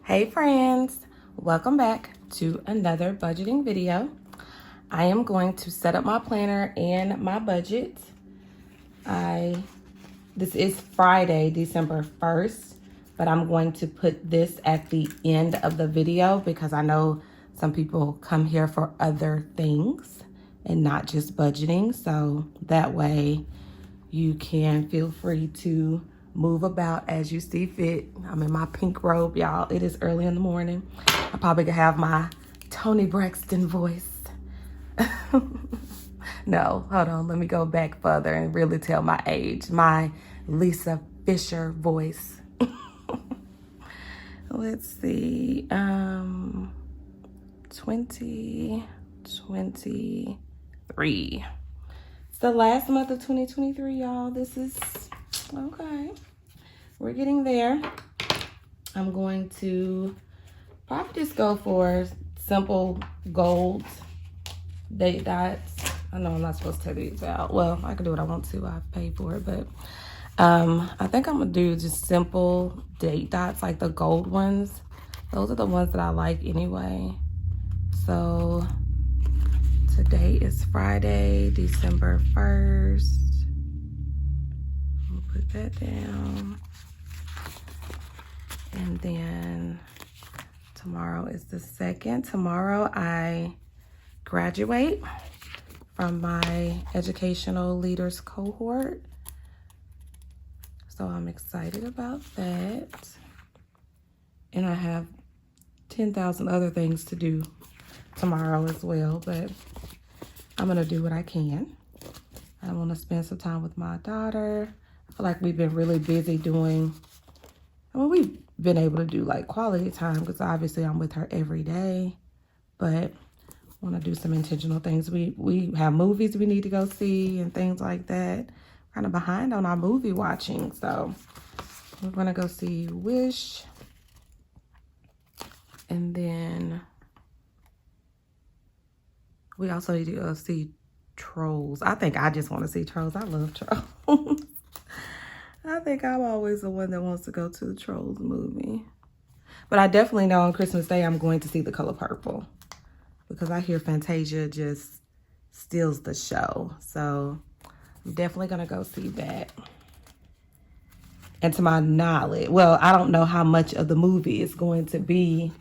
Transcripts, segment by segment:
Hey friends, welcome back to another budgeting video. I am going to set up my planner and my budget. This is Friday, December 1st, but I'm going to put this at the end of the video because I know some people come here for other things and not just budgeting. So that way you can feel free to move about as you see fit. I'm in my pink robe, y'all. It is early in the morning. I probably could have my Toni Braxton voice. No, hold on. Let me go back further and really tell my age. My Lisa Fisher voice. Let's see. 2023. It's the last month of 2023, y'all. This is okay. We're getting there. I'm going to probably just go for simple gold date dots. I know I'm not supposed to take these out. Well, I can do what I want to. I've paid for it, but I think I'm gonna do just simple date dots, like the gold ones. Those are the ones that I like anyway. So today is Friday, December 1st. I'll put that down. And then tomorrow is the 2nd. Tomorrow I graduate from my educational leaders cohort. So I'm excited about that. And I have 10,000 other things to do tomorrow as well, but I'm gonna do what I can. I wanna spend some time with my daughter. I feel like we've been really busy doing, we've been able to do like quality time because obviously I'm with her every day, but want to do some intentional things. We have movies we need to go see and things like that. Kind of behind on our movie watching, so we're gonna go see Wish, and then we also need to go see Trolls. I think I just want to see Trolls. I love Trolls. I think I'm always the one that wants to go to the Trolls movie, but I definitely know on Christmas Day I'm going to see The Color Purple, because I hear Fantasia just steals the show. So I'm definitely gonna go see that. And to my knowledge, well, I don't know how much of the movie is going to be,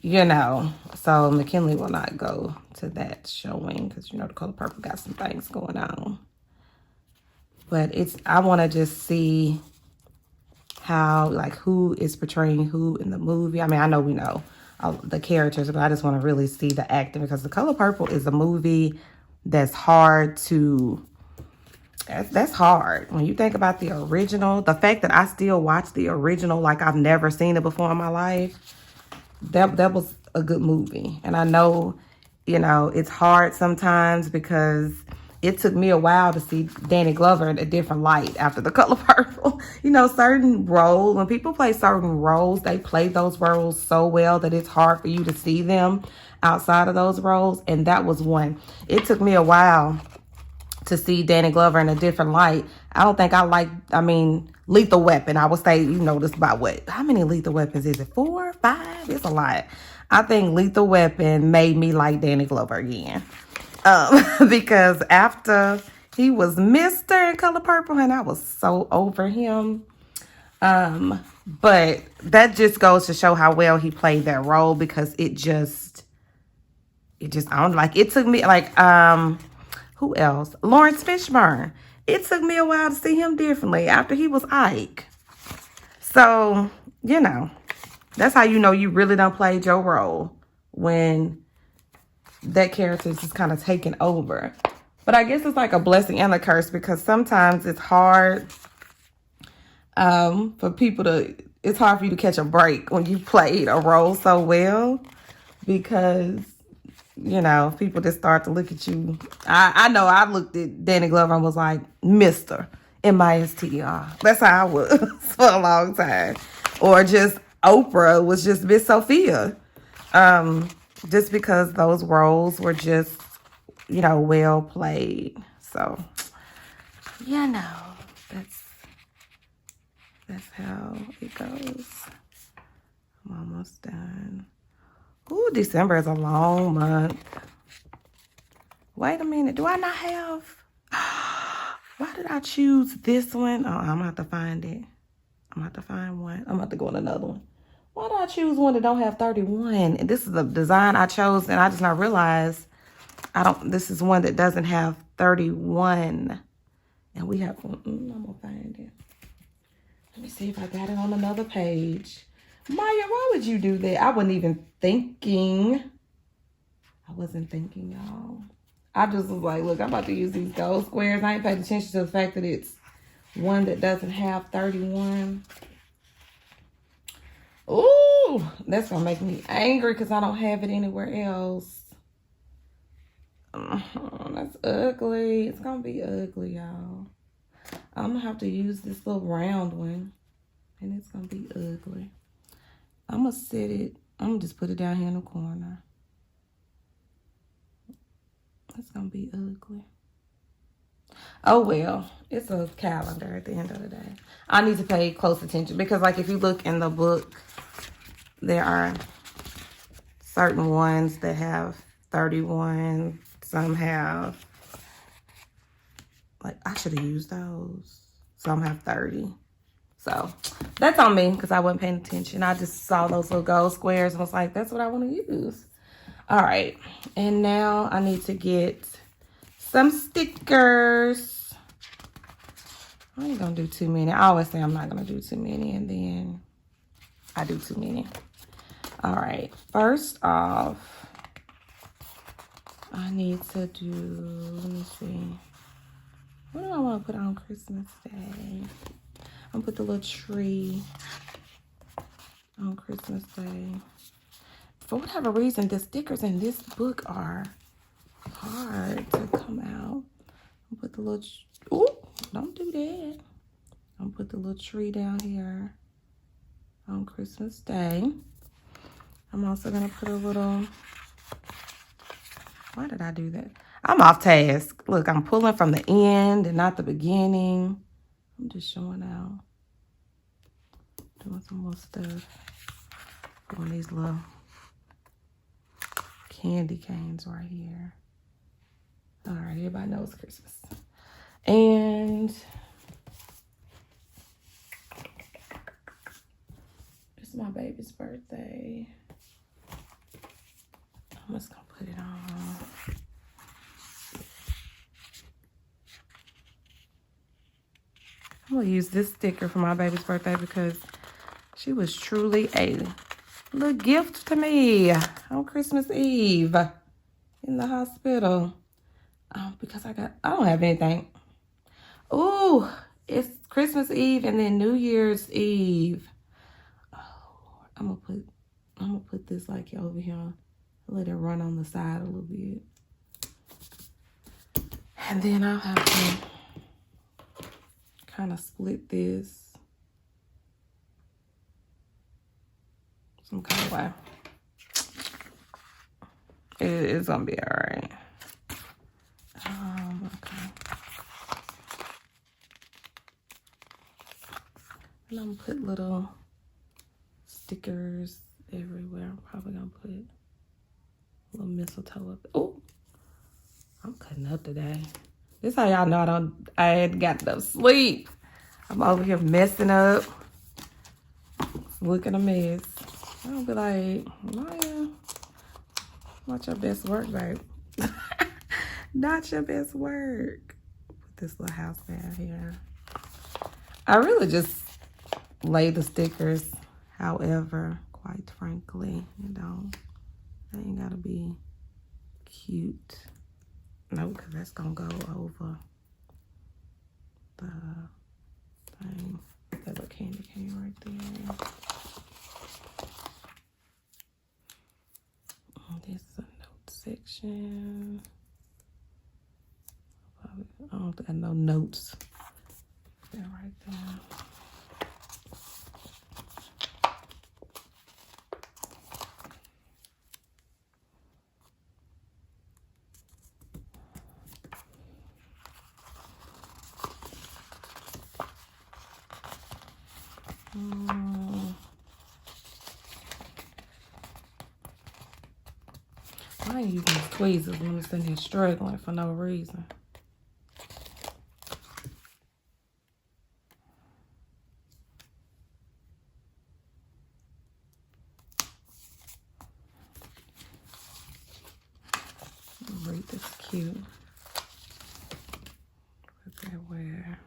you know, so McKinley will not go to that showing because, you know, The Color Purple got some things going on. But I want to just see how, like, who is portraying who in the movie. I mean, I know we know the characters, but I just want to really see the acting, because The Color Purple is a movie that's hard to, that's hard. When you think about the original, the fact that I still watch the original like I've never seen it before in my life, that was a good movie. And I know, you know, it's hard sometimes because it took me a while to see Danny Glover in a different light after The Color Purple. You know, certain roles, when people play certain roles, they play those roles so well that it's hard for you to see them outside of those roles. And that was one. It took me a while to see Danny Glover in a different light. I don't think I like, Lethal Weapon. I would say, you know, this about what? How many Lethal Weapons is it? 4, 5? It's a lot. I think Lethal Weapon made me like Danny Glover again. Because after he was Mr. in Color Purple, and I was so over him. But that just goes to show how well he played that role, because it just, I don't like, it took me like, who else? Lawrence Fishburne. It took me a while to see him differently after he was Ike. So, you know, that's how you know you really done played your role, when that character is just kind of taken over. But I guess it's like a blessing and a curse, because sometimes it's hard for people to, it's hard for you to catch a break when you played a role so well, because, you know, people just start to look at you. I know I looked at Danny Glover and was like, Mr. M-I-S-T-E-R. That's how I was for a long time. Or just Oprah was just Miss Sophia. Just because those roles were just, you know, well played. So, you know, that's how it goes. almost done. Ooh, December is a long month. Wait a minute. Do I not have? Why did I choose this one? Oh, I'm going to have to find it. I'm going to have to find one. I'm going to have to go on another one. Why did I choose one that don't have 31? And this is the design I chose, and I just not realized this is one that doesn't have 31. And we have one. I'm going to find it. Let me see if I got it on another page. Maya, why would you do that? I wasn't even thinking. I wasn't thinking, y'all. I just was like, look, I'm about to use these gold squares. I ain't paid attention to the fact that it's one that doesn't have 31. Ooh, that's going to make me angry because I don't have it anywhere else. That's ugly. It's going to be ugly, y'all. I'm going to have to use this little round one. And it's going to be ugly. I'm going to set it. I'm going to just put it down here in the corner. It's going to be ugly. Oh, well. It's a calendar at the end of the day. I need to pay close attention. Because, like, if you look in the book, there are certain ones that have 31. Some have, like, I should have used those. Some have 30. So that's on me because I wasn't paying attention. I just saw those little gold squares and was like, that's what I want to use. All right. And now I need to get some stickers. I ain't going to do too many. I always say I'm not going to do too many, and then I do too many. All right. First off, I need to do, let me see. What do I want to put on Christmas Day? I'm gonna put the little tree on Christmas Day. For whatever reason, the stickers in this book are hard to come out. I'm gonna put the little, ooh, don't do that. I'm gonna put the little tree down here on Christmas Day. I'm also gonna put a little, why did I do that? I'm off task. Look, I'm pulling from the end and not the beginning. I'm just showing out. Doing some more stuff. Doing these little candy canes right here. All right, everybody knows Christmas. And it's my baby's birthday. I'm just gonna put it on. I'm gonna use this sticker for my baby's birthday because she was truly a little gift to me on Christmas Eve in the hospital. Because I don't have anything. Ooh, it's Christmas Eve and then New Year's Eve. Oh, I'm gonna put this like over here. Let it run on the side a little bit. And then I'll have to kind of split this some kind of way. It's gonna be all right. Okay. And I'm gonna put little stickers everywhere. I'm probably gonna put a little mistletoe up. Oh, I'm cutting up today. This how y'all know I ain't got enough sleep. I'm over here messing up. Looking a mess. I'll be like, Maya, not your best work, babe. Not your best work. Put this little house down here. I really just lay the stickers. However, quite frankly, they ain't gotta be cute. No, because that's gonna go over the thing. That little candy cane right there. This is a note section. I don't think I know notes. They're right there. I ain't using these tweezers when I'm sitting here struggling for no reason. Read this cute. What they wear.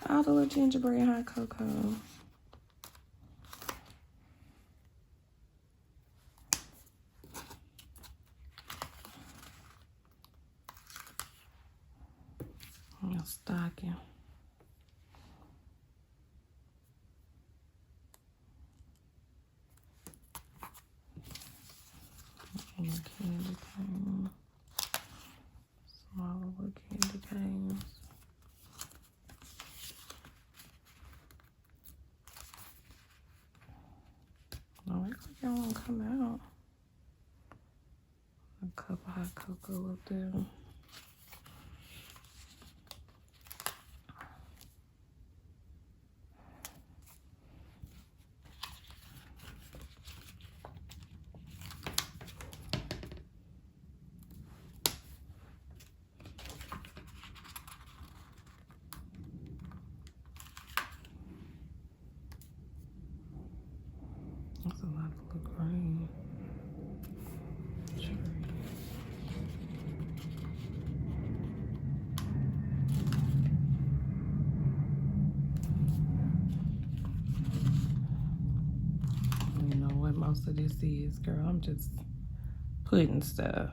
Oh, the little gingerbread hot cocoa. A stocking. And candy cane. Smaller little candy canes. No, it looks like it won't come out. A cup of hot cocoa up there. That's a lot of little green. You know what most of this is, girl. I'm just putting stuff.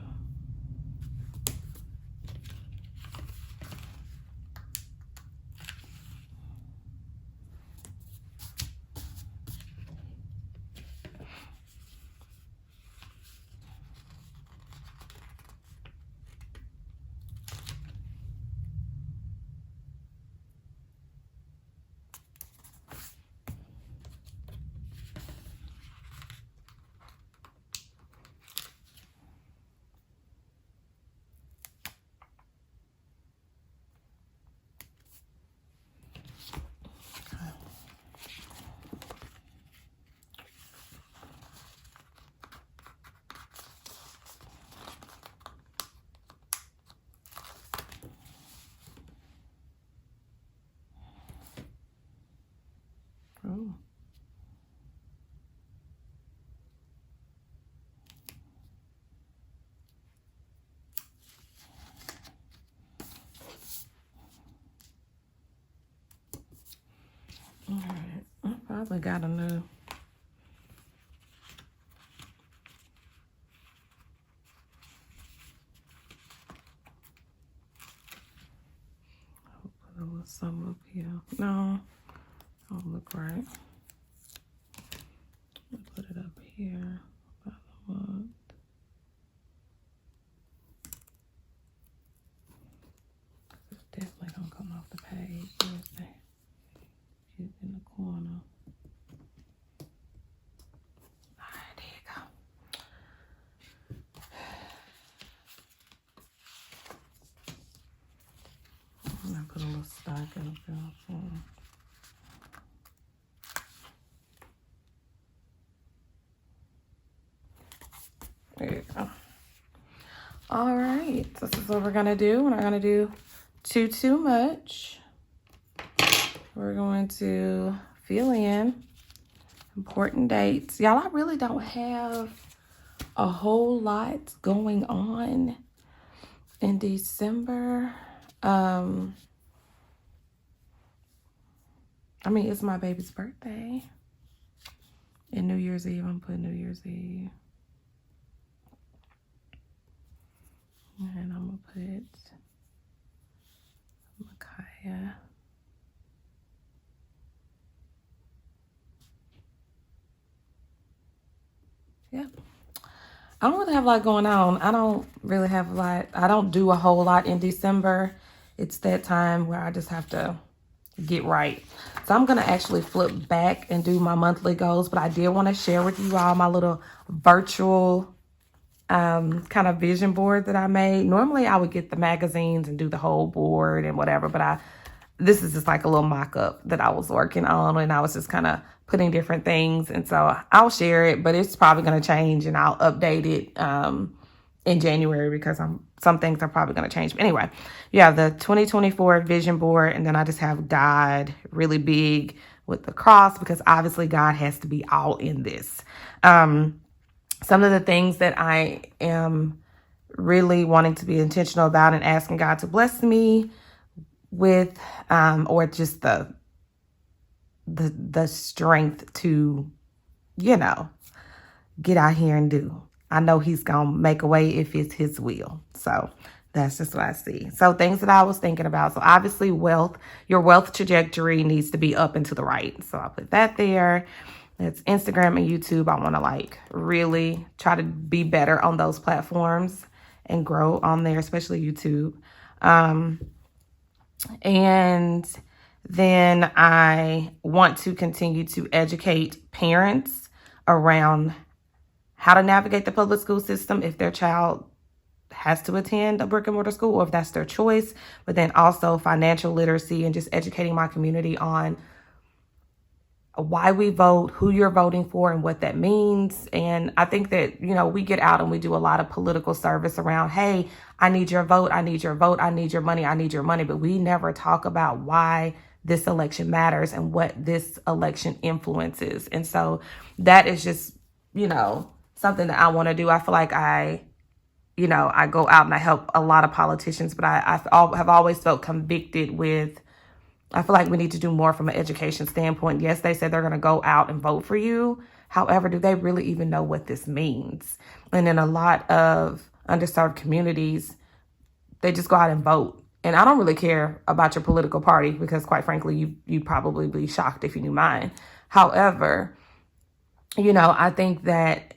Oh. All right. I probably got enough. I'll put a little something up here. No, don't look right. I'll put it up here. It's definitely gonna come off the page. There's that cute in the corner. Alright, there you go. I'm gonna put a little stocking up there for him. There you go. All right, so this is what we're gonna do. We're not gonna do too much. We're going to fill in important dates. Y'all, I really don't have a whole lot going on in December. I mean, it's my baby's birthday. And New Year's Eve, I'm putting New Year's Eve. And I'm gonna put Micaiah. Yep. I don't really have a lot going on. I don't really have a lot. I don't do a whole lot in December. It's that time where I just have to get right. So I'm going to actually flip back and do my monthly goals. But I did want to share with you all my little virtual kind of vision board that I made. Normally I would get the magazines and do the whole board and whatever. But this is just like a little mock-up that I was working on, and I was just kind of putting different things. And so I'll share it, but it's probably going to change, and I'll update it in January because some things are probably going to change. But anyway, you have the 2024 vision board, and then I just have God really big with the cross, because obviously God has to be all in this. Some of the things that I am really wanting to be intentional about and asking God to bless me with, or just the strength to, get out here and do. I know he's going to make a way if it's his will. So that's just what I see. So things that I was thinking about. So obviously your wealth trajectory needs to be up and to the right. So I'll put that there. It's Instagram and YouTube. I want to really try to be better on those platforms and grow on there, especially YouTube. And then I want to continue to educate parents around how to navigate the public school system if their child has to attend a brick and mortar school, or if that's their choice, but then also financial literacy and just educating my community on why we vote, who you're voting for, and what that means. And I think that, we get out and we do a lot of political service around, hey, I need your vote, I need your vote, I need your money, I need your money. But we never talk about why this election matters and what this election influences. And so that is just, something that I want to do. I feel like I go out and I help a lot of politicians, but I have always felt convicted with, I feel like we need to do more from an education standpoint. Yes, they said they're going to go out and vote for you. However, do they really even know what this means? And in a lot of underserved communities, they just go out and vote. And I don't really care about your political party because, quite frankly, you'd probably be shocked if you knew mine. However, I think that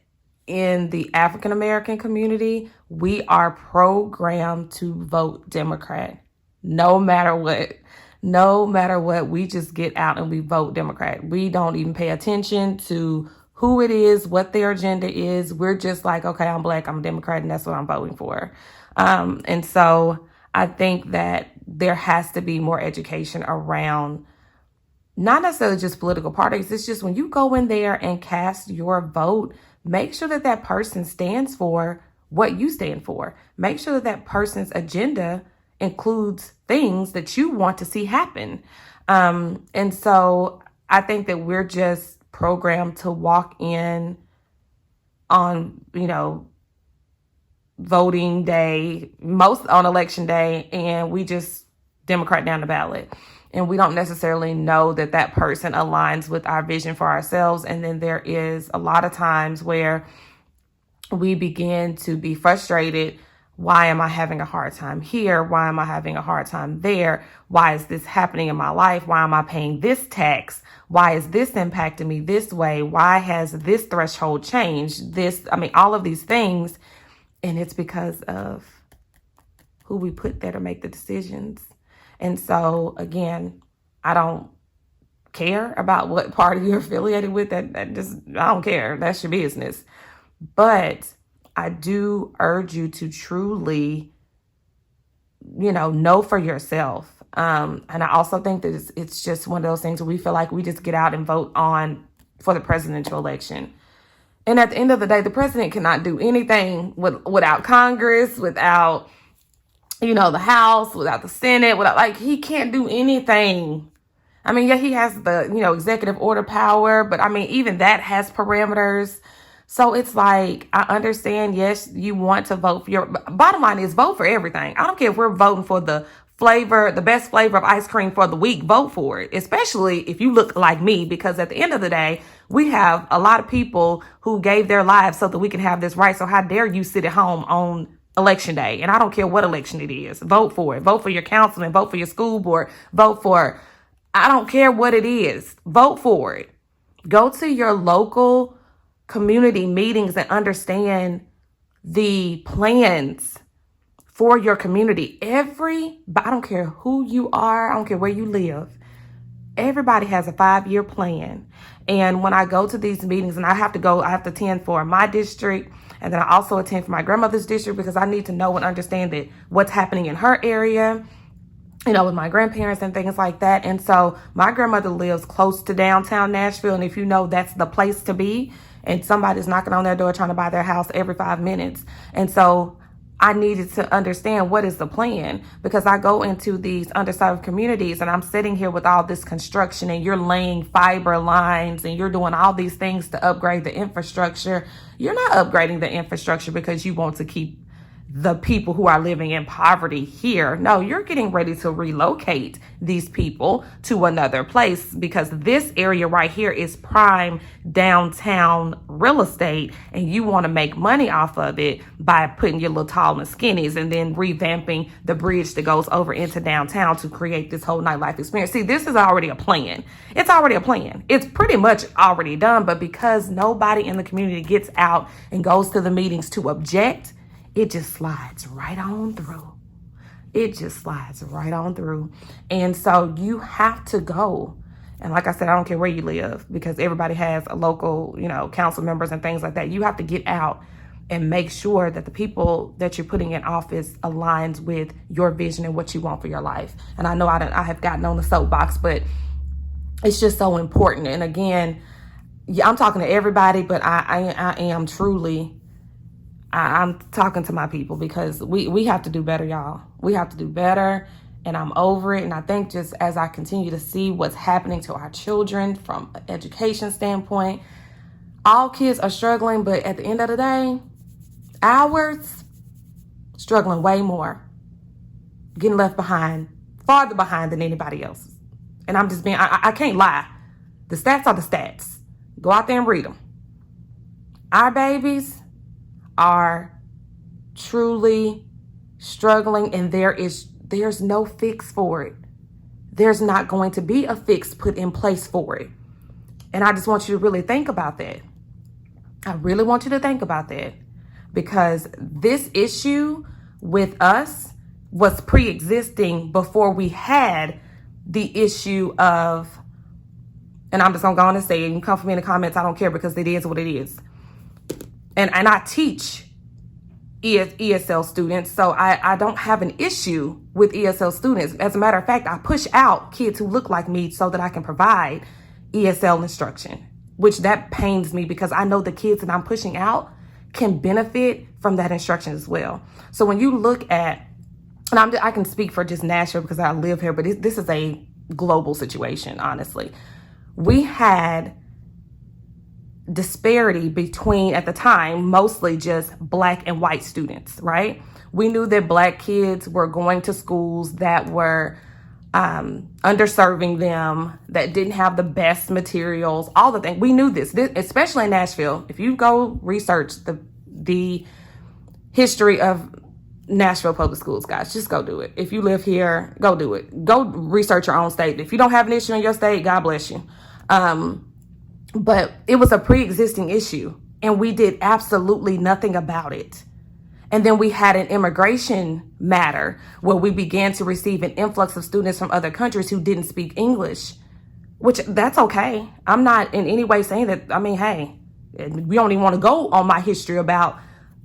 in the African American community, we are programmed to vote Democrat. No matter what, we just get out and we vote Democrat. We don't even pay attention to who it is, what their agenda is. We're just like, okay, I'm Black, I'm a Democrat, and that's what I'm voting for. And so I think that there has to be more education around not necessarily just political parties. It's just when you go in there and cast your vote, make sure that that person stands for what you stand for. Make sure that that person's agenda includes things that you want to see happen. And so I think that we're just programmed to walk in on, voting day, most on election day, and we just Democrat down the ballot. And we don't necessarily know that that person aligns with our vision for ourselves. And then there is a lot of times where we begin to be frustrated. Why am I having a hard time here? Why am I having a hard time there? Why is this happening in my life? Why am I paying this tax? Why is this impacting me this way? Why has this threshold changed? All of these things. And it's because of who we put there to make the decisions. And so, again, I don't care about what party you're affiliated with. I don't care. That's your business. But I do urge you to truly, know for yourself. And I also think that it's just one of those things where we feel like we just get out and vote for the presidential election. And at the end of the day, the president cannot do anything without Congress, without, the House, without the Senate, he can't do anything. Yeah, he has the, executive order power, but even that has parameters. So it's like, I understand, yes, you want to vote for bottom line is vote for everything. I don't care if we're voting for the best flavor of ice cream for the week, vote for it, especially if you look like me, because at the end of the day, we have a lot of people who gave their lives so that we can have this right. So how dare you sit at home on election day? And I don't care what election it is. Vote for it. Vote for your councilman. Vote for your school board. I don't care what it is. Vote for it. Go to your local community meetings and understand the plans for your community. I don't care who you are. I don't care where you live. Everybody has a 5-year plan. And when I go to these meetings, and I have to attend for my district, and then I also attend for my grandmother's district, because I need to know and understand that what's happening in her area. you know, with my grandparents and things like that. And so my grandmother lives close to downtown Nashville. And if you know, that's the place to be. And somebody's knocking on their door trying to buy their house every 5 minutes. And so I needed to understand what is the plan, because I go into these underserved communities and I'm sitting here with all this construction and you're laying fiber lines and you're doing all these things to upgrade the infrastructure. You're not upgrading the infrastructure because you want to keep the people who are living in poverty here. No, you're getting ready to relocate these people to another place, because this area right here is prime downtown real estate, and you want to make money off of it by putting your little tall and skinnies and then revamping the bridge that goes over into downtown to create this whole nightlife experience. See, this is already a plan. It's already a plan. It's pretty much already done, but because nobody in the community gets out and goes to the meetings to object, it just slides right on through. It just slides right on through. And so you have to go. And like I said, I don't care where you live, because everybody has a local, you know, council members and things like that. You have to get out and make sure that the people that you're putting in office aligns with your vision and what you want for your life. And I know I have gotten on the soapbox, but it's just so important. And again, yeah, I'm talking to everybody, but I am truly, I'm talking to my people, because we have to do better, y'all. We have to do better, and I'm over it. And I think just as I continue to see what's happening to our children from an education standpoint, all kids are struggling, but at the end of the day, ours struggling way more, getting left behind, farther behind than anybody else. And I'm just being, I can't lie. The stats are the stats. Go out there and read them. Our babies are truly struggling, and there's no fix for it. There's not going to be a fix put in place for it. And I just want you to really think about that. I really want you to think about that, because this issue with us was pre-existing before we had the issue of, and I'm just gonna go on and say it, you can come for me in the comments, I don't care, because it is what it is. And I teach ESL students, so I don't have an issue with ESL students. As a matter of fact, I push out kids who look like me so that I can provide ESL instruction, which that pains me, because I know the kids that I'm pushing out can benefit from that instruction as well. So when you look at, and I can speak for just Nashville because I live here, but this is a global situation, honestly. We had disparity between, at the time, mostly just Black and white students, right? We knew that Black kids were going to schools that were underserving them, that didn't have the best materials, all the things. We knew this, especially in Nashville. If you go research the history of Nashville public schools, guys, just go do it. If you live here, go do it. Go research your own state. If you don't have an issue in your state, God bless you. But it was a pre-existing issue, and we did absolutely nothing about it. And then we had an immigration matter where we began to receive an influx of students from other countries who didn't speak English, which that's okay. I'm not in any way saying that. I mean, hey, we don't even want to go on my history about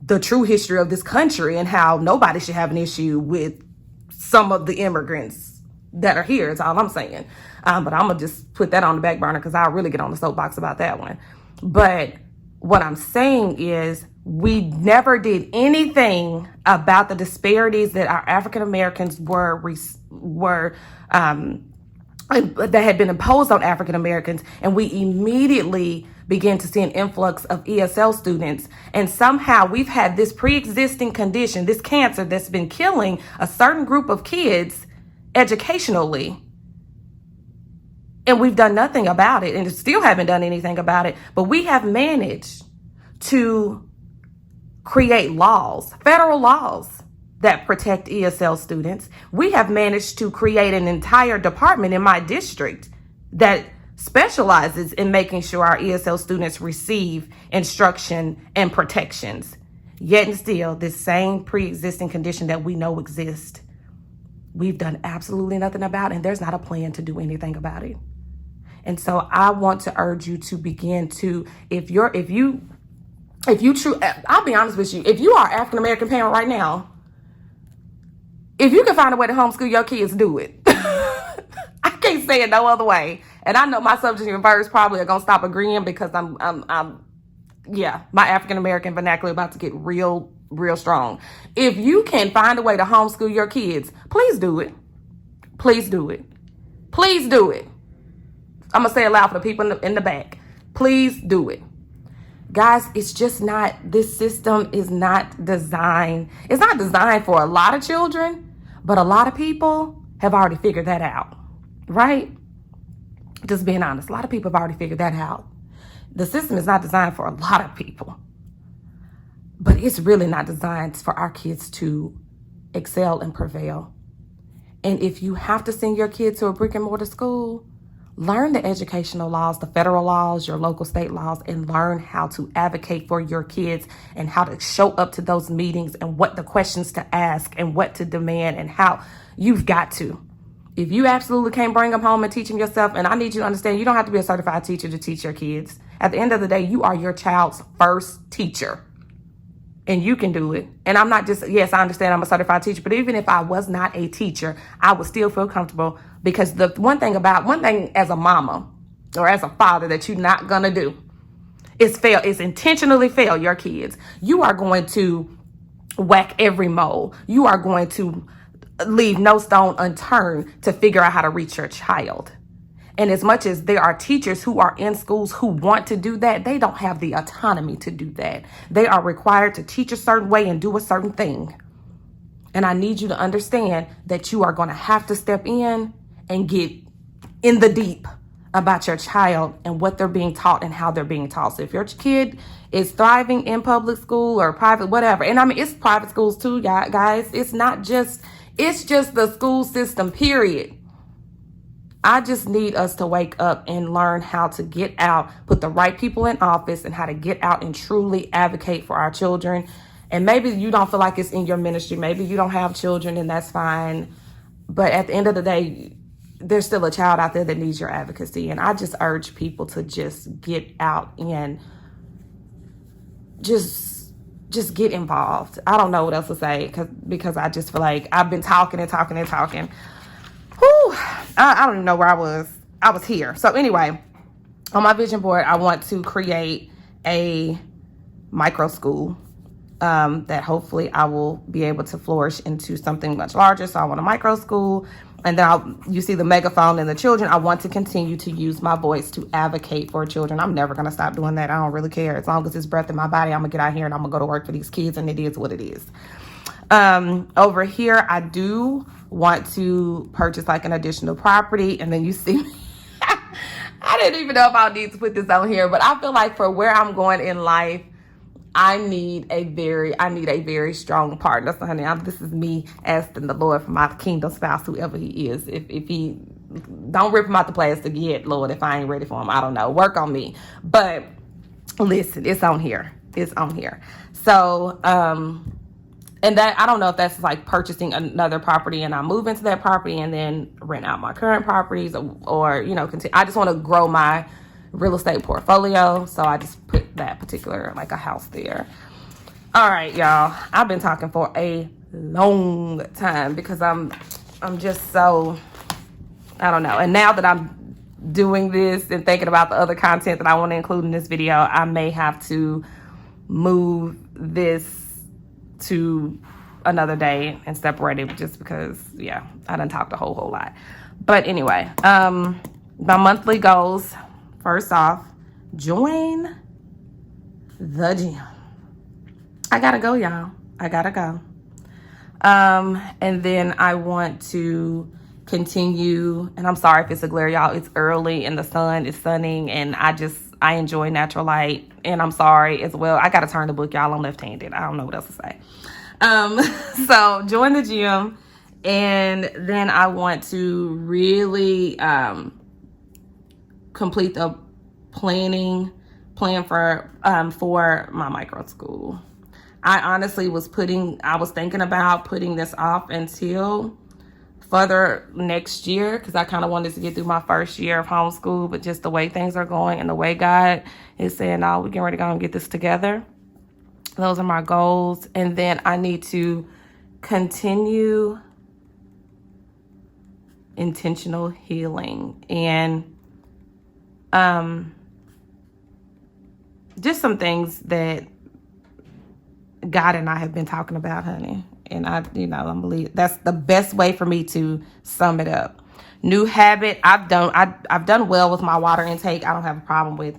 the true history of this country and how nobody should have an issue with some of the immigrants that are here, is all I'm saying. But I'm going to just put that on the back burner, because I'll really get on the soapbox about that one. But what I'm saying is, we never did anything about the disparities that our African Americans that had been imposed on African Americans, and we immediately began to see an influx of ESL students. And somehow we've had this pre-existing condition, this cancer that's been killing a certain group of kids educationally, and we've done nothing about it, and still haven't done anything about it. But we have managed to create laws, federal laws, that protect ESL students. We have managed to create an entire department in my district that specializes in making sure our ESL students receive instruction and protections. Yet and still, this same pre-existing condition that we know exists, we've done absolutely nothing about, and there's not a plan to do anything about it. And so I want to urge you to begin to, if you I'll be honest with you, if you are an African American parent right now, If you can find a way to homeschool your kids, do it. I can't say it no other way. And I know my subject and verbs probably are gonna stop agreeing because yeah, my African American vernacular about to get real strong. If you can find a way to homeschool your kids, please do it. Please do it. Please do it. I'm gonna say it loud for the people in the back. Please do it. Guys, it's just not, this system is not designed. It's not designed for a lot of children, but a lot of people have already figured that out, right? Just being honest, a lot of people have already figured that out. The system is not designed for a lot of people, but it's really not designed for our kids to excel and prevail. And if you have to send your kid to a brick and mortar school, learn the educational laws, the federal laws, your local state laws, and learn how to advocate for your kids and how to show up to those meetings and what the questions to ask and what to demand and how you've got to. If you absolutely can't bring them home and teach them yourself, and I need you to understand, you don't have to be a certified teacher to teach your kids. At the end of the day, you are your child's first teacher. And you can do it. And I'm not just, yes, I understand I'm a certified teacher, but even if I was not a teacher, I would still feel comfortable, because the one thing as a mama or as a father that you're not going to do is intentionally fail your kids. You are going to whack every mole. You are going to leave no stone unturned to figure out how to reach your child. And as much as there are teachers who are in schools who want to do that, they don't have the autonomy to do that. They are required to teach a certain way and do a certain thing. And I need you to understand that you are going to have to step in and get in the deep about your child and what they're being taught and how they're being taught. So if your kid is thriving in public school or private, whatever, and I mean, it's private schools too, guys. It's just the school system, period. I just need us to wake up and learn how to get out, put the right people in office, and how to get out and truly advocate for our children. And maybe you don't feel like it's in your ministry. Maybe you don't have children, and that's fine. But at the end of the day, there's still a child out there that needs your advocacy. And I just urge people to just get out and just get involved. I don't know what else to say because I just feel like I've been talking and talking and talking. Whew, I don't even know where I was. I was here. So anyway, on my vision board, I want to create a micro school that hopefully I will be able to flourish into something much larger. So I want a micro school. And then you see the megaphone and the children. I want to continue to use my voice to advocate for children. I'm never going to stop doing that. I don't really care. As long as there's breath in my body, I'm going to get out here and I'm going to go to work for these kids. And it is what it is. Over here, I do want to purchase like an additional property. And then you see me. I didn't even know if I need to put this on here, but I feel like for where I'm going in life, I need a very strong partner. So honey, this is me asking the Lord for my kingdom spouse, whoever he is. If he, don't rip him out the plastic yet, Lord, if I ain't ready for him, I don't know. Work on me. But listen, it's on here. It's on here. So, and that, I don't know if that's like purchasing another property and I move into that property and then rent out my current properties or you know, continue. I just want to grow my real estate portfolio. So I just put that particular, like a house there. All right, y'all. I've been talking for a long time because I'm just so, I don't know. And now that I'm doing this and thinking about the other content that I want to include in this video, I may have to move this to another day and separate it just because, yeah, I done talked a whole lot. But anyway, my monthly goals, first off, join the gym. I gotta go, y'all. I gotta go. And then I want to continue, and I'm sorry if it's a glare, y'all. It's early and the sun is sunning, and I enjoy natural light. And I'm sorry as well. I gotta turn the book, y'all. I'm left-handed. I don't know what else to say. So join the gym, and then I want to really complete the plan for my micro school. I honestly was thinking about putting this off until further next year because I kind of wanted to get through my first year of homeschool, but just the way things are going and the way God is saying, "No, we're getting ready to go and get this together." Those are my goals. And then I need to continue intentional healing. And just some things that God and I have been talking about, honey. And I believe that's the best way for me to sum it up. New habit. I've done well with my water intake. I don't have a problem with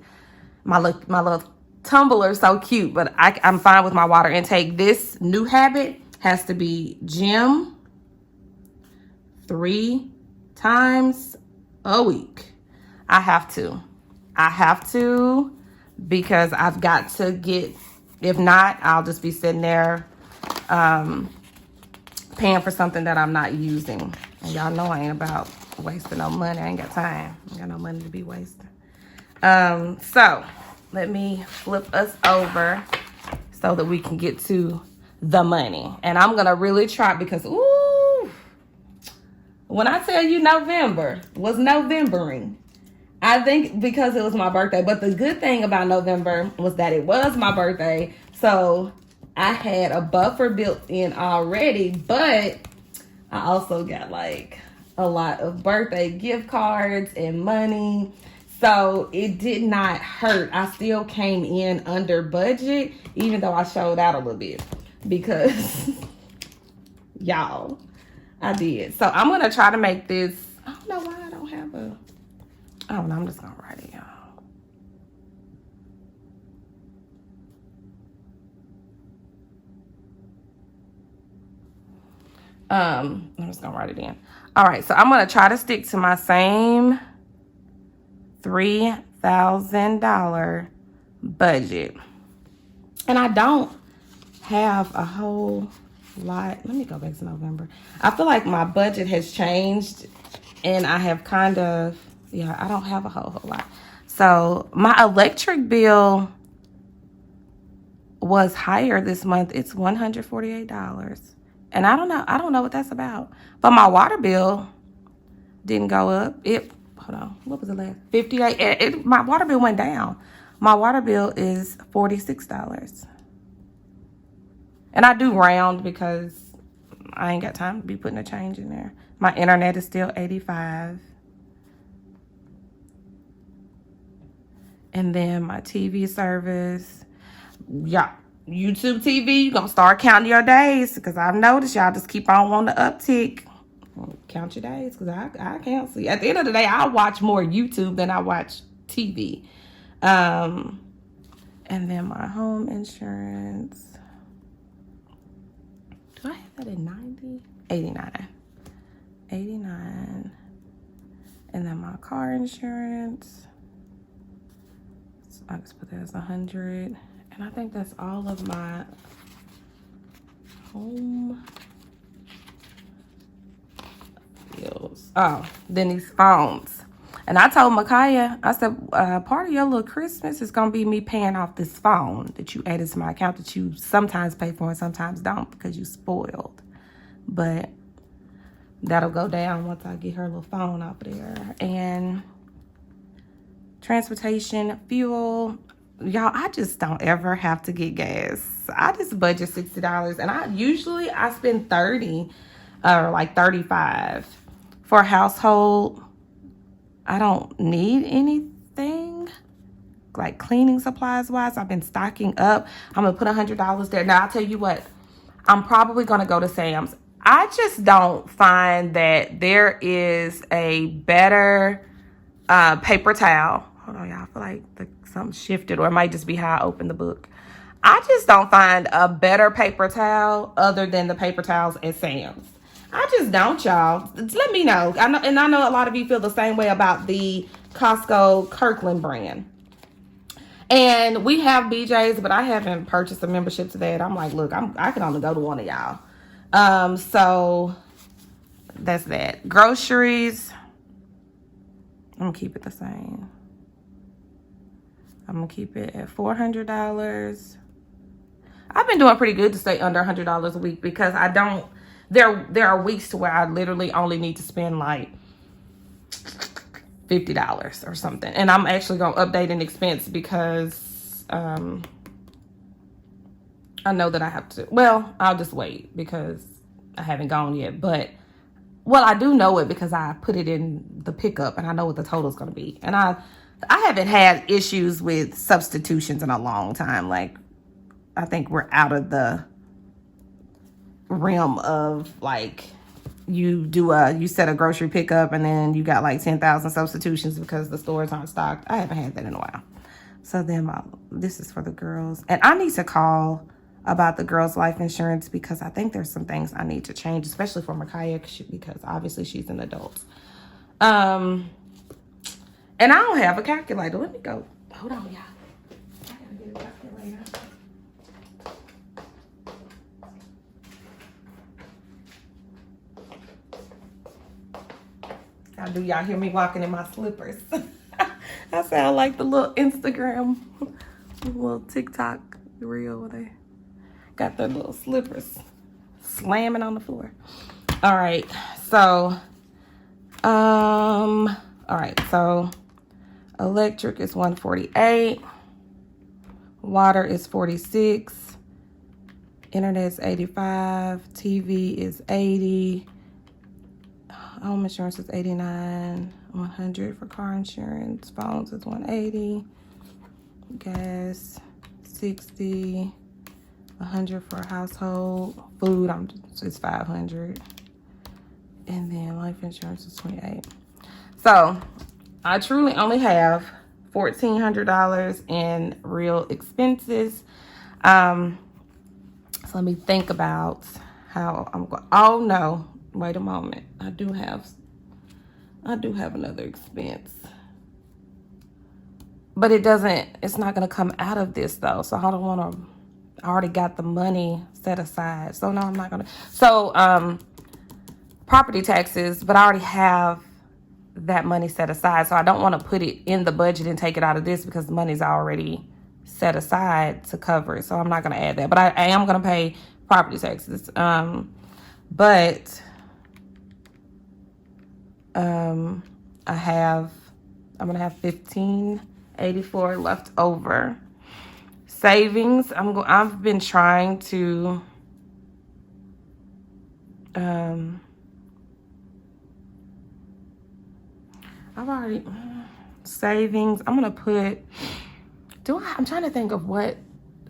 my little tumbler, so cute, but I'm fine with my water intake. This new habit has to be gym 3 times a week. I have to because I've got to get, if not, I'll just be sitting there paying for something that I'm not using. And y'all know I ain't about wasting no money. I ain't got time. I ain't got no money to be wasting. So let me flip us over so that we can get to the money. And I'm gonna really try, because ooh, when I tell you November was Novembering, I think because it was my birthday. But the good thing about November was that it was my birthday. So I had a buffer built in already, but I also got like a lot of birthday gift cards and money. So it did not hurt. I still came in under budget, even though I showed out a little bit, because y'all, I did. So I'm going to try to make this. I don't know why I don't have a, I don't know. I'm just going to write it, y'all. I'm just going to write it in. All right. So I'm going to try to stick to my same $3,000 budget. And I don't have a whole lot. Let me go back to November. I feel like my budget has changed, and I have kind of, I don't have a whole lot. So my electric bill was higher this month. It's $148. And I don't know what that's about. But my water bill didn't go up. Hold on, what was the last? 58. My water bill went down. My water bill is $46. And I do round because I ain't got time to be putting a change in there. My internet is still $85. And then my TV service. Yeah, YouTube TV, you're going to start counting your days, because I've noticed y'all just keep on wanting to uptick. Count your days, because I can't see. At the end of the day, I watch more YouTube than I watch TV. And then my home insurance. Do I have that at 90? 89. 89. And then my car insurance. So I just put that as 100. And I think that's all of my home bills. Oh, then these phones. And I told Micaiah, I said, part of your little Christmas is going to be me paying off this phone that you added to my account that you sometimes pay for and sometimes don't because you spoiled. But that'll go down once I get her little phone off there. And transportation, fuel. Y'all, I just don't ever have to get gas. I just budget $60. And I usually spend $30 or like $35. For a household, I don't need anything like cleaning supplies wise. I've been stocking up. I'm gonna put $100 there. Now I'll tell you what, I'm probably gonna go to Sam's. I just don't find that there is a better paper towel. Hold on, y'all. I feel like something shifted, or it might just be how I opened the book. I just don't find a better paper towel other than the paper towels at Sam's. I just don't, y'all. Let me know. I know a lot of you feel the same way about the Costco Kirkland brand. And we have BJ's, but I haven't purchased a membership to that. I'm like, look, I can only go to one of y'all. So that's that. Groceries, I'm gonna keep it the same. I'm gonna keep it at $400. I've been doing pretty good to stay under $100 a week, because I don't. There are weeks to where I literally only need to spend like $50 or something, and I'm actually gonna update an expense because I know that I have to. Well, I'll just wait because I haven't gone yet. But well, I do know it because I put it in the pickup and I know what the total is going to be. And I haven't had issues with substitutions in a long time. Like, I think we're out of the realm of like you set a grocery pickup and then you got like 10,000 substitutions because the stores aren't stocked. I haven't had that in a while. So then this is for the girls. And I need to call about the girls' life insurance because I think there's some things I need to change, especially for Micaiah because obviously she's an adult. And I don't have a calculator. Let me go. Hold on, y'all. I gotta get a calculator. Do y'all hear me walking in my slippers? I sound like the little Instagram, little TikTok reel where they got their little slippers slamming on the floor. All right, so, electric is $148, water is $46, internet is $85, TV is $80. Home insurance is $89, $100 for car insurance. Phones is $180, gas $60, $100 for household. Food it's $500, and then life insurance is $28. So I truly only have $1,400 in real expenses. So let me think about how I'm going. Oh no. Wait a moment. I do have another expense. But it's not going to come out of this though. So I don't want to, I already got the money set aside. So no, I'm not going to. So, property taxes, but I already have that money set aside. So I don't want to put it in the budget and take it out of this because the money's already set aside to cover it. So I'm not going to add that. But I am going to pay property taxes. But I'm gonna have $1,584 left over. Savings, I've been trying to savings. I'm gonna put, I'm trying to think of what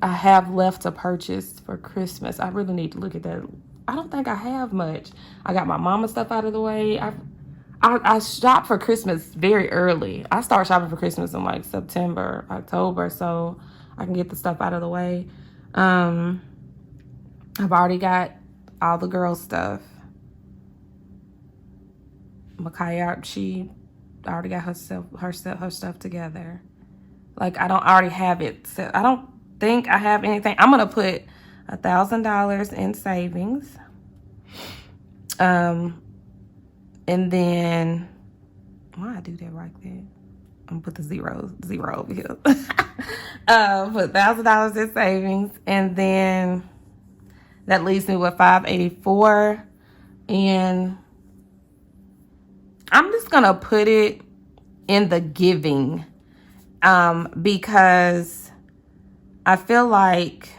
I have left to purchase for Christmas. I really need to look at that. I don't think I have much. I got my mama stuff out of the way. I shop for Christmas very early. I start shopping for Christmas in like September, October, so I can get the stuff out of the way. I've already got all the girls' stuff. Micaiah, she already got her stuff together. Like I already have it set. I don't think I have anything. I'm gonna put $1,000 in savings. And then, why I do that right there? I'm gonna put the zero over here. Put $1,000 in savings, and then that leaves me with $584. And I'm just gonna put it in the giving, because I feel like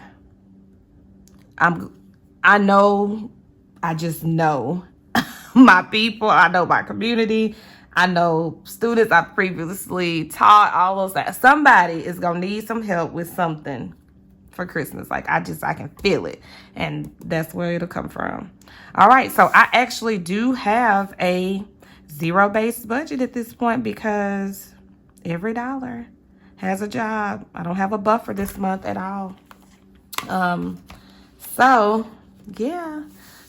I just know my people, I know my community, I know students I previously taught, all those that somebody is gonna need some help with something for Christmas. Like I can feel it, and that's where it'll come from. All right, so I actually do have a zero-based budget at this point because every dollar has a job. I don't have a buffer this month at all. So yeah.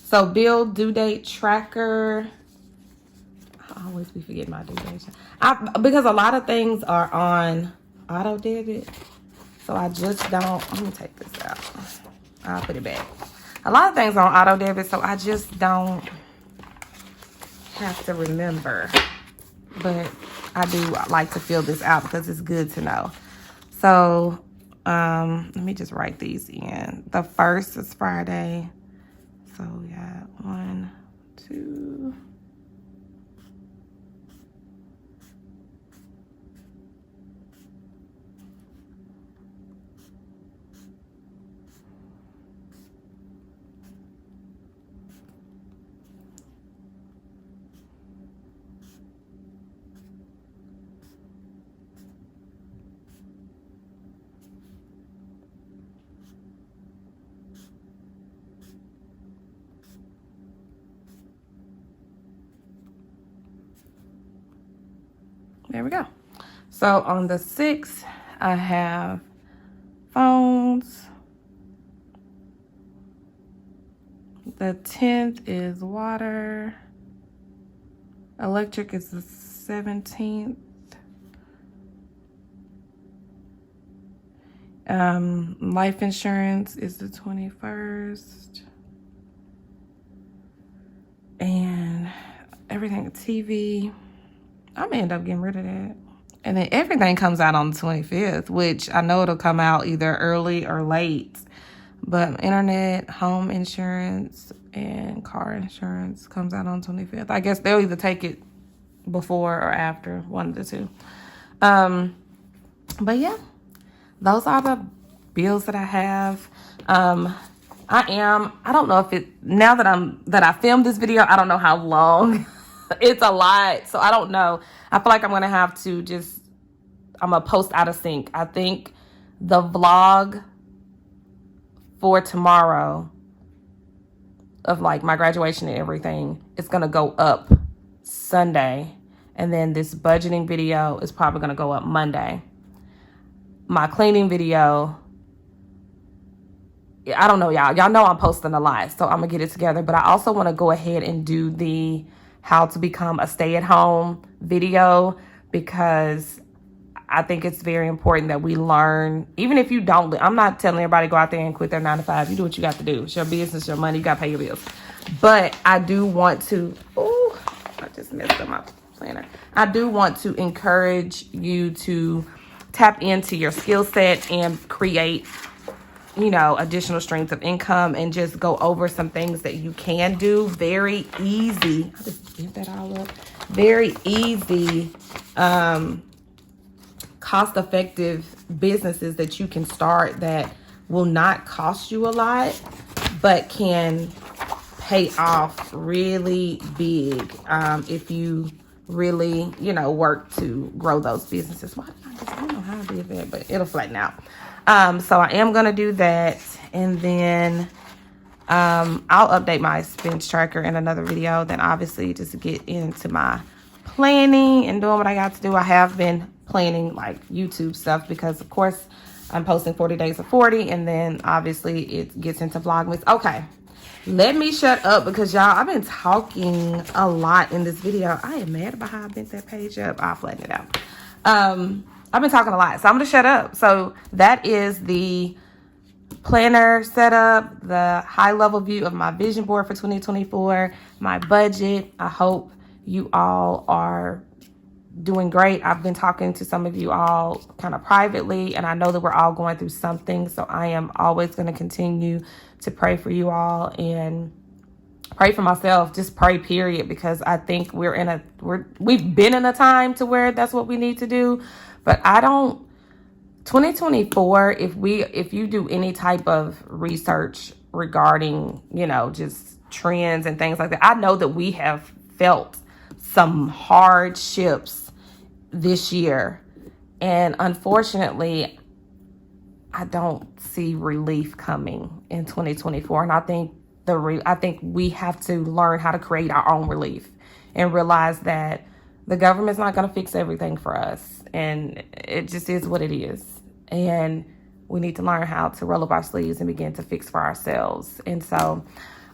So bill due date tracker. I always be forgetting my due date. Because a lot of things are on auto debit. So I just don't, let me take this out. I'll put it back. A lot of things are on auto debit, so I just don't have to remember. But I do like to fill this out because it's good to know. So let me just write these in. The 1st is Friday. So we got 1, 2. There we go. So on the 6th, I have phones. The 10th is water. Electric is the 17th. Life insurance is the 21st. And everything, TV, I may end up getting rid of that. And then everything comes out on the 25th, which I know it'll come out either early or late. But internet, home insurance, and car insurance comes out on 25th. I guess they'll either take it before or after, one of the two. But yeah, those are the bills that I have. I don't know if it, now that I filmed this video, I don't know how long. It's a lot, so I don't know. I feel like I'm gonna have to I'm gonna post out of sync. I think the vlog for tomorrow of like my graduation and everything is gonna go up Sunday, and then this budgeting video is probably gonna go up Monday. My cleaning video, I don't know, y'all know I'm posting a lot, so I'm gonna get it together. But I also want to go ahead and do the how to become a stay-at-home video, because I think it's very important that we learn, even if you don't, I'm not telling everybody go out there and quit their 9 to 5. You do what you got to do. It's your business, your money, you got to pay your bills. But I do want to, I just messed up my planner. I do want to encourage you to tap into your skill set and create, additional streams of income, and just go over some things that you can do. Very easy. I'll just give that all up. Very easy, cost-effective businesses that you can start that will not cost you a lot, but can pay off really big if you really, work to grow those businesses. I don't know how I did that, but it'll flatten out. So I am going to do that. And then I'll update my expense tracker in another video. Then obviously just get into my planning and doing what I got to do. I have been planning like YouTube stuff because of course I'm posting 40 days of 40, and then obviously it gets into Vlogmas. Okay, let me shut up because y'all, I've been talking a lot in this video. I am mad about how I bent that page up. I'll flatten it out. I've been talking a lot, so I'm gonna shut up. So that is the planner setup, the high level view of my vision board for 2024, my budget. I hope you all are doing great. I've been talking to some of you all kind of privately, and I know that we're all going through something. So I am always going to continue to pray for you all and pray for myself. Just pray, period, because I think we've been in a time to where that's what we need to do. But 2024, if you do any type of research regarding, just trends and things like that, I know that we have felt some hardships this year, and unfortunately I don't see relief coming in 2024. And I think we have to learn how to create our own relief and realize that the government's not going to fix everything for us, and it just is what it is. And we need to learn how to roll up our sleeves and begin to fix for ourselves. And so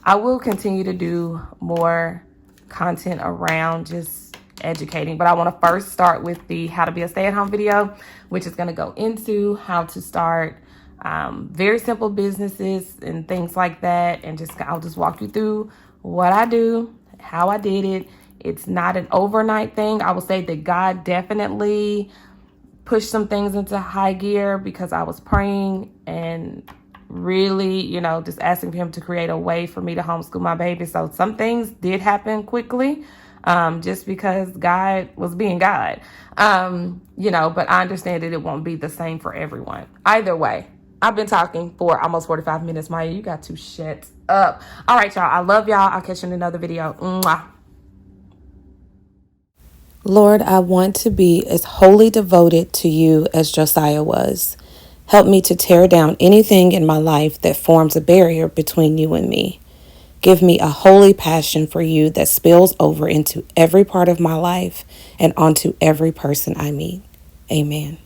I will continue to do more content around just educating, but I want to first start with the how to be a stay-at-home video, which is going to go into how to start very simple businesses and things like that. And I'll just walk you through what I do, how I did it. It's not an overnight thing. I will say that God definitely pushed some things into high gear because I was praying and really, just asking for him to create a way for me to homeschool my baby. So some things did happen quickly, just because God was being God, but I understand that it won't be the same for everyone. Either way, I've been talking for almost 45 minutes. Maya, you got to shut up. All right, y'all. I love y'all. I'll catch you in another video. Mwah. Lord, I want to be as wholly devoted to you as Josiah was. Help me to tear down anything in my life that forms a barrier between you and me. Give me a holy passion for you that spills over into every part of my life and onto every person I meet. Amen.